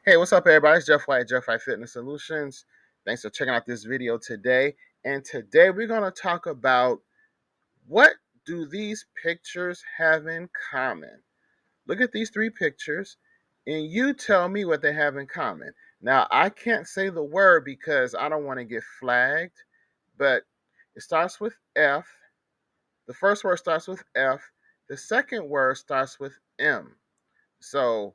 Hey, what's up, everybody? It's Jeff White, Jeff White Fitness Solutions. Thanks for checking out this video today. And today we're going to talk about what do these pictures have in common? Look at these three pictures and you tell me what they have in common. Now, I can't say the word because I don't want to get flagged, but it starts with F. The first word starts with F. The second word starts with M. So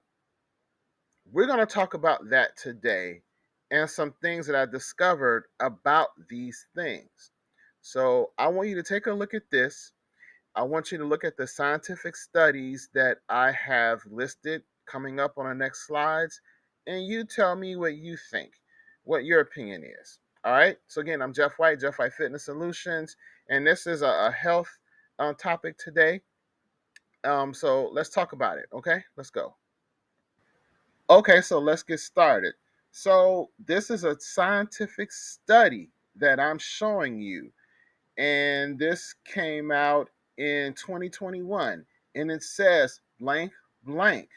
we're going to talk about that today and some things that I discovered about these things. So I want you to take a look at this. I want you to look at the scientific studies that I have listed coming up on the next slides, and you tell me what you think, what your opinion is. All right. So again, I'm Jeff White, Jeff White Fitness Solutions, and this is a health topic today. So let's talk about it. Okay, let's go. Okay, so let's get started. So, this is a scientific study that I'm showing you, and this came out in 2021, and it says blank blank,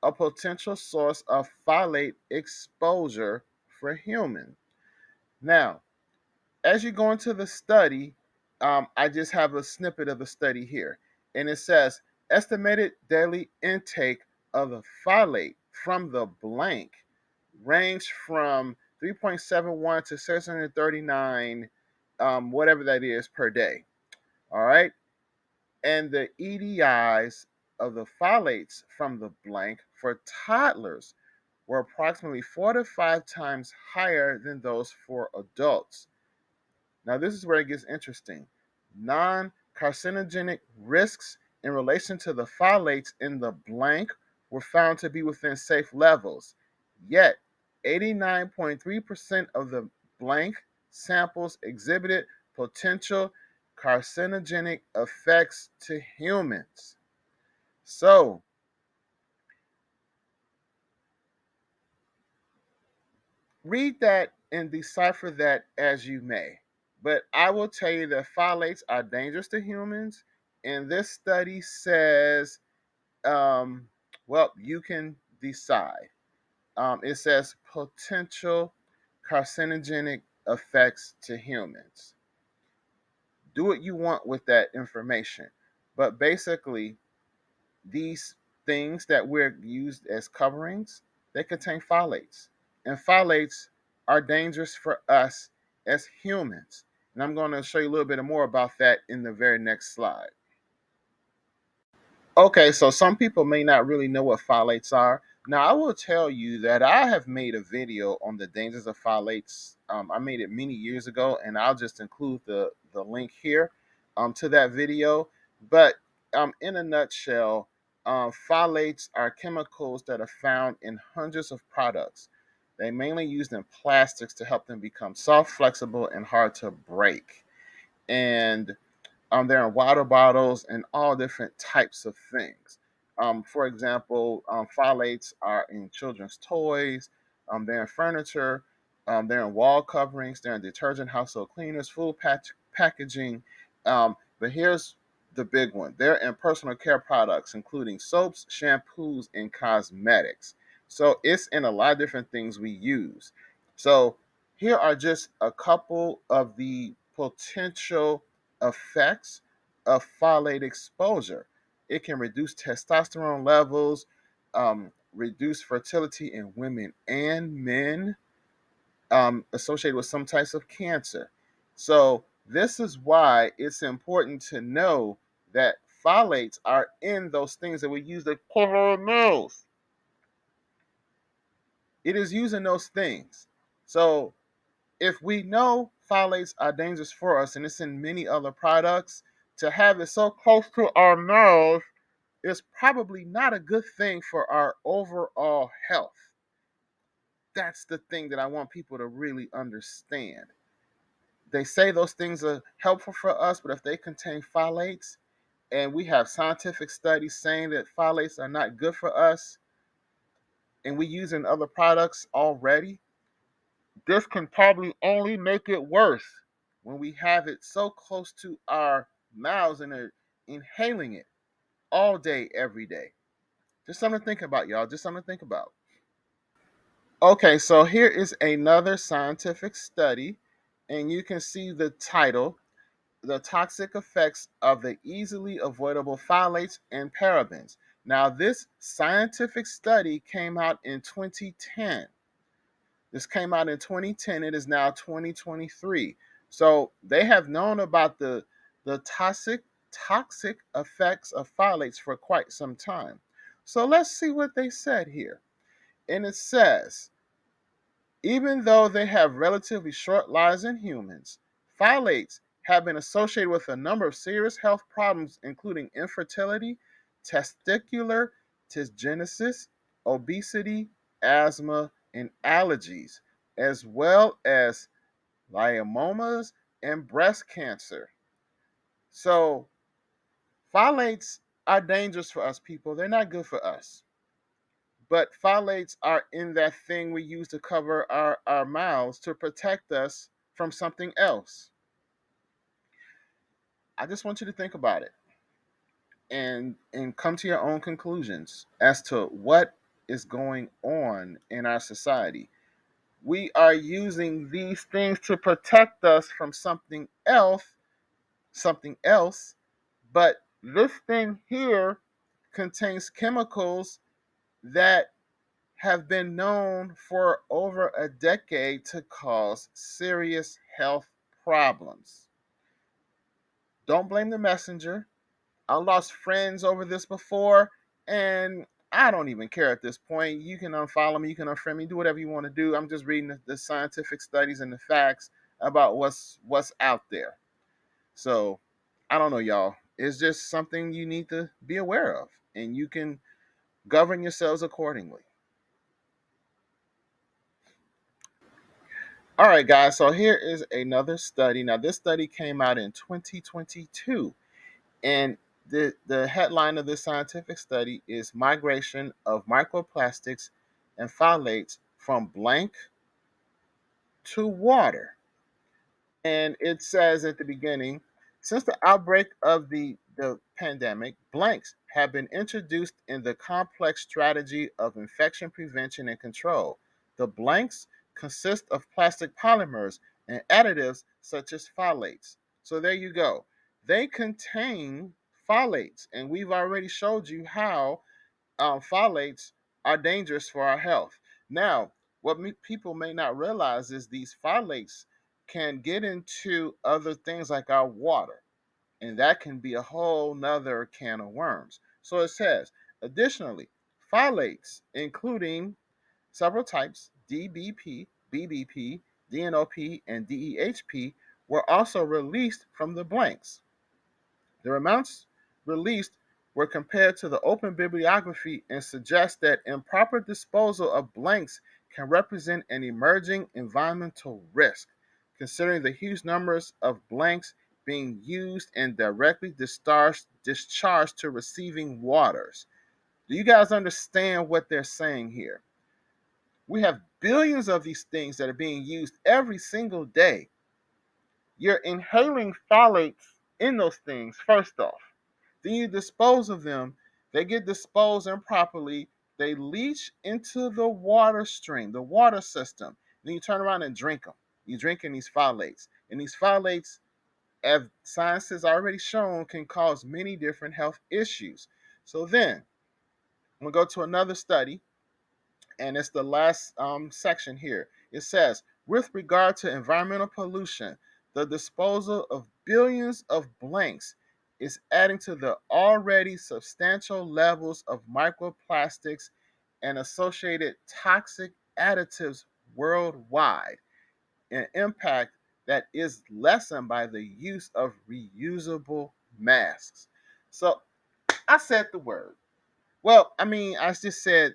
a potential source of phthalate exposure for human. Now, as you go into the study, I just have a snippet of the study here, and it says estimated daily intake of the phthalate from the blank range from 3.71 to 639, whatever that is per day. All right, and the EDIs of the phthalates from the blank for toddlers were approximately 4 to 5 times higher than those for adults. Now, this is where it gets interesting. Non carcinogenic risks in relation to the phthalates in the blank were found to be within safe levels. Yet, 89.3% of the blank samples exhibited potential carcinogenic effects to humans. So, read that and decipher that as you may. But I will tell you that phthalates are dangerous to humans. And this study says, um, well, you can decide. It says potential carcinogenic effects to humans. Do what you want with that information. But basically, these things that we're used as coverings, they contain phthalates. And phthalates are dangerous for us as humans. And I'm going to show you a little bit more about that in the very next slide. Okay, so some people may not really know what phthalates are. Now, I will tell you that I have made a video on the dangers of phthalates. I made it many years ago, and I'll just include the link here to that video. But in a nutshell, phthalates are chemicals that are found in hundreds of products. They mainly used in plastics to help them become soft, flexible, and hard to break. And they're in water bottles and all different types of things. For example, phthalates are in children's toys, they're in furniture, they're in wall coverings, they're in detergent, household cleaners, food packaging. But here's the big one, they're in personal care products, including soaps, shampoos, and cosmetics. So it's in a lot of different things we use. So here are just a couple of the potential effects of folate exposure. It can reduce testosterone levels, reduce fertility in women and men, associated with some types of cancer. So, this is why it's important to know that phthalates are in those things that we use to cover our nose. It is using those things. So, if we know phthalates are dangerous for us and it's in many other products, to have it so close to our nose is probably not a good thing for our overall health. That's the thing that I want people to really understand. They say those things are helpful for us, but if they contain phthalates, and we have scientific studies saying that phthalates are not good for us, and we use in other products already, this can probably only make it worse when we have it so close to our mouths and are inhaling it all day, every day. Just something to think about, y'all. Just something to think about. Okay, so here is another scientific study, and you can see the title: The Toxic Effects of the Easily Avoidable Phthalates and Parabens. Now, this scientific study came out in 2010. This came out in 2010. It is now 2023. So they have known about the toxic effects of phthalates for quite some time. So let's see what they said here. And it says, even though they have relatively short lives in humans, phthalates have been associated with a number of serious health problems, including infertility, testicular dysgenesis, obesity, asthma, and allergies, as well as lymphomas and breast cancer. So, phthalates are dangerous for us people. They're not good for us. But phthalates are in that thing we use to cover our mouths to protect us from something else. I just want you to think about it and come to your own conclusions as to what is going on in our society. We are using these things to protect us from something else, but this thing here contains chemicals that have been known for over a decade to cause serious health problems. Don't blame the messenger. I lost friends over this before, and I don't even care at this point. You can unfollow me, you can unfriend me, do whatever you want to do. I'm just reading the scientific studies and the facts about what's out there. So I don't know, y'all. It's just something you need to be aware of, and you can govern yourselves accordingly. All right, guys. So here is another study. Now, this study came out in 2022, and the headline of this scientific study is Migration of Microplastics and Phthalates from Blank to Water. And it says at the beginning, since the outbreak of the pandemic, blanks have been introduced in the complex strategy of infection prevention and control. The blanks consist of plastic polymers and additives such as phthalates. So there you go. They contain phthalates, and we've already showed you how phthalates are dangerous for our health. Now, what people may not realize is these phthalates can get into other things like our water, and that can be a whole nother can of worms. So it says, additionally, phthalates, including several types, DBP, BBP, DNOP, and DEHP, were also released from the blanks. The amounts released were compared to the open bibliography and suggest that improper disposal of blanks can represent an emerging environmental risk, considering the huge numbers of blanks being used and directly discharged to receiving waters. Do you guys understand what they're saying here? We have billions of these things that are being used every single day. You're inhaling phthalates in those things, first off. Then you dispose of them. They get disposed improperly. They leach into the water stream, the water system. Then you turn around and drink them. You're drinking these phthalates. And these phthalates, as science has already shown, can cause many different health issues. So then, I'm going to go to another study, and it's the last section here. It says, with regard to environmental pollution, the disposal of billions of blanks is adding to the already substantial levels of microplastics and associated toxic additives worldwide, an impact that is lessened by the use of reusable masks. So I said the word. Well, I mean, I just said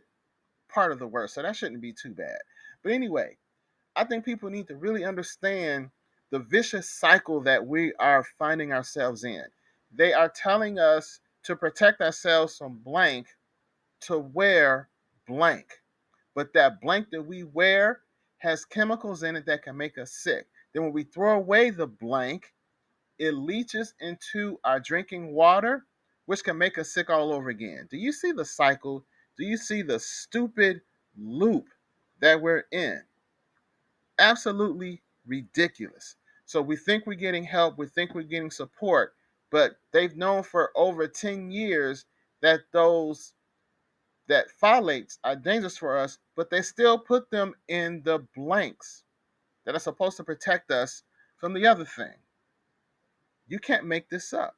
part of the word, so that shouldn't be too bad. But anyway, I think people need to really understand the vicious cycle that we are finding ourselves in. They are telling us to protect ourselves from blank to wear blank. But that blank that we wear has chemicals in it that can make us sick. Then when we throw away the blank, it leaches into our drinking water, which can make us sick all over again. Do you see the cycle? Do you see the stupid loop that we're in. Absolutely ridiculous. So we think we're getting help, we think we're getting support, but they've known for over 10 years that those that phthalates are dangerous for us, but they still put them in the blanks that are supposed to protect us from the other thing. You can't make this up.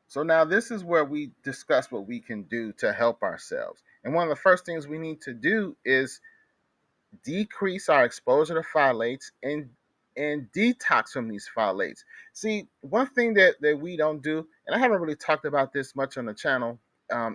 So now this is where we discuss what we can do to help ourselves. And one of the first things we need to do is decrease our exposure to phthalates and detox from these phthalates. See, one thing that we don't do, and I haven't really talked about this much on the channel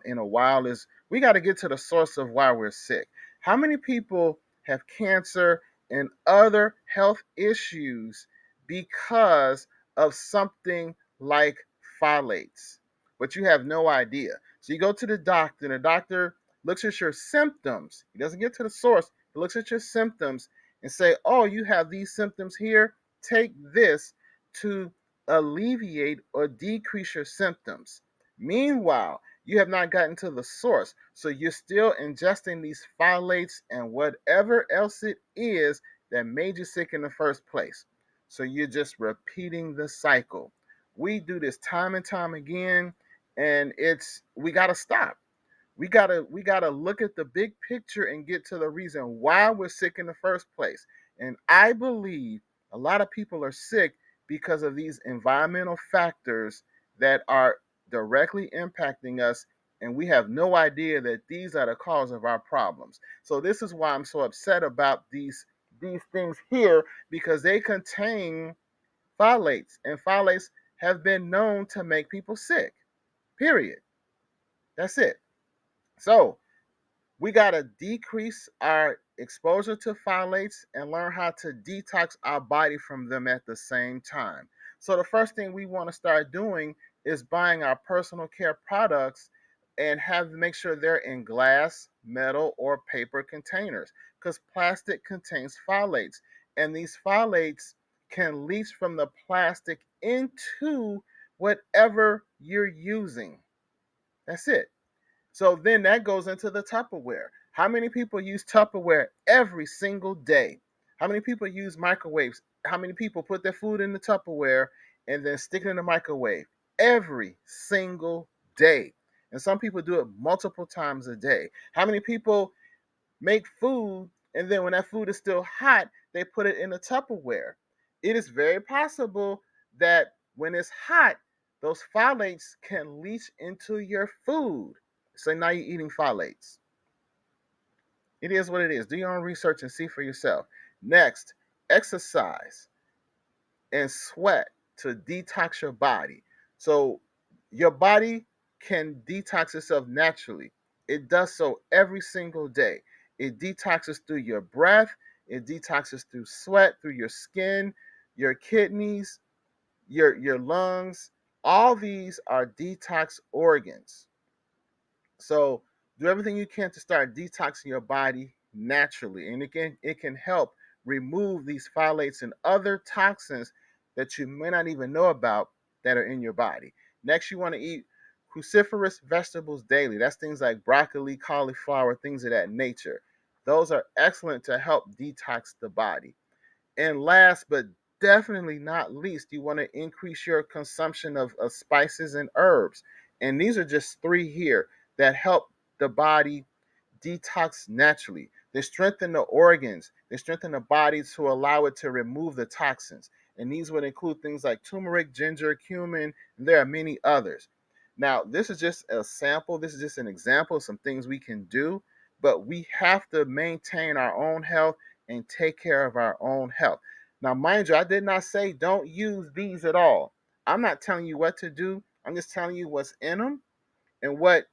in a while, is we got to get to the source of why we're sick. How many people have cancer and other health issues because of something like phthalates? But you have no idea. So you go to the doctor, and the doctor looks at your symptoms. He doesn't get to the source. He looks at your symptoms and say, "Oh, you have these symptoms here. Take this to alleviate or decrease your symptoms." Meanwhile, you have not gotten to the source. So you're still ingesting these phthalates and whatever else it is that made you sick in the first place. So you're just repeating the cycle. We do this time and time again, and we got to stop. We gotta look at the big picture and get to the reason why we're sick in the first place. And I believe a lot of people are sick because of these environmental factors that are directly impacting us, and we have no idea that these are the cause of our problems. So this is why I'm so upset about these things here, because they contain phthalates, and phthalates have been known to make people sick. Period. That's it. So we got to decrease our exposure to phthalates and learn how to detox our body from them at the same time. So the first thing we want to start doing is buying our personal care products and make sure they're in glass, metal, or paper containers, because plastic contains phthalates, and these phthalates can leach from the plastic into whatever you're using. That's it. So then that goes into the Tupperware. How many people use Tupperware every single day? How many people use microwaves? How many people put their food in the Tupperware and then stick it in the microwave every single day? And some people do it multiple times a day. How many people make food and then when that food is still hot, they put it in the Tupperware? It is very possible that when it's hot, those phthalates can leach into your food. So now you're eating phthalates. It is what it is. Do your own research and see for yourself. Next, exercise and sweat to detox your body. So your body can detox itself naturally. It does so every single day. It detoxes through your breath, it detoxes through sweat, through your skin, your kidneys, your lungs. All these are detox organs. So do everything you can to start detoxing your body naturally, and it can help remove these phthalates and other toxins that you may not even know about that are in your body. Next, you want to eat cruciferous vegetables daily. That's things like broccoli, cauliflower, things of that nature. Those are excellent to help detox the body. And last but definitely not least, you want to increase your consumption of spices and herbs. And these are just three here that help the body detox naturally. They strengthen the organs, they strengthen the body to allow it to remove the toxins. And these would include things like turmeric, ginger, cumin, and there are many others. Now, this is just a sample, this is just an example of some things we can do, but we have to maintain our own health and take care of our own health. Now, mind you, I did not say don't use these at all. I'm not telling you what to do, I'm just telling you what's in them and what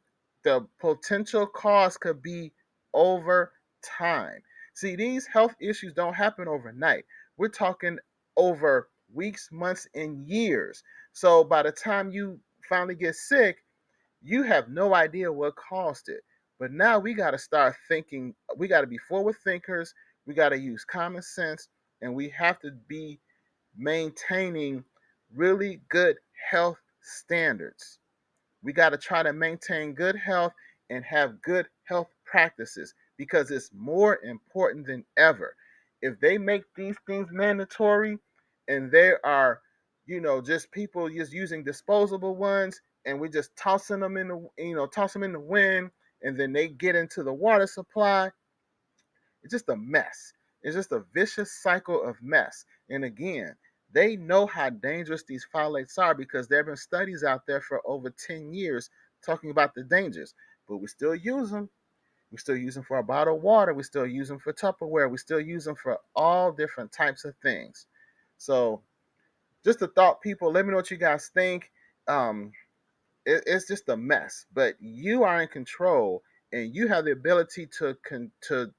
the potential cost could be over time. See, these health issues don't happen overnight. We're talking over weeks, months, and years. So by the time you finally get sick, you have no idea what caused it. But now we got to start thinking, we got to be forward thinkers, we got to use common sense, and we have to be maintaining really good health standards. We got to try to maintain good health and have good health practices. because it's more important than ever. If they make these things mandatory and there are, just people just using disposable ones and we just tossing them in the, toss them in the wind, and then they get into the water supply, it's just a mess. It's just a vicious cycle of mess. And again, they know how dangerous these phthalates are because there have been studies out there for over 10 years talking about the dangers. But we still use them. We still use them for a bottle of water. We still use them for Tupperware. We still use them for all different types of things. So, just a thought, people. Let me know what you guys think. Um, it's just a mess. But you are in control, and you have the ability to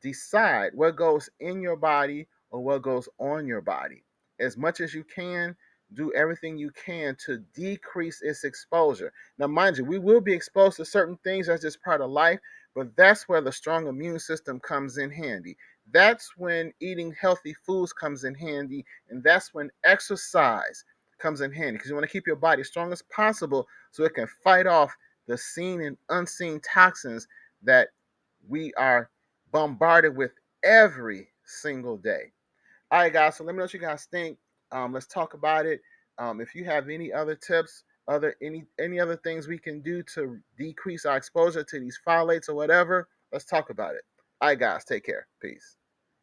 decide what goes in your body or what goes on your body. As much as you can, do everything you can to decrease its exposure. Now, mind you, we will be exposed to certain things. That's just part of life. But that's where the strong immune system comes in handy. That's when eating healthy foods comes in handy, and that's when exercise comes in handy, because you want to keep your body as strong as possible so it can fight off the seen and unseen toxins that we are bombarded with every single day. All right, guys. So let me know what you guys think. Let's talk about it. If you have any other tips, any other things we can do to decrease our exposure to these phthalates or whatever, let's talk about it. All right, guys. Take care. Peace.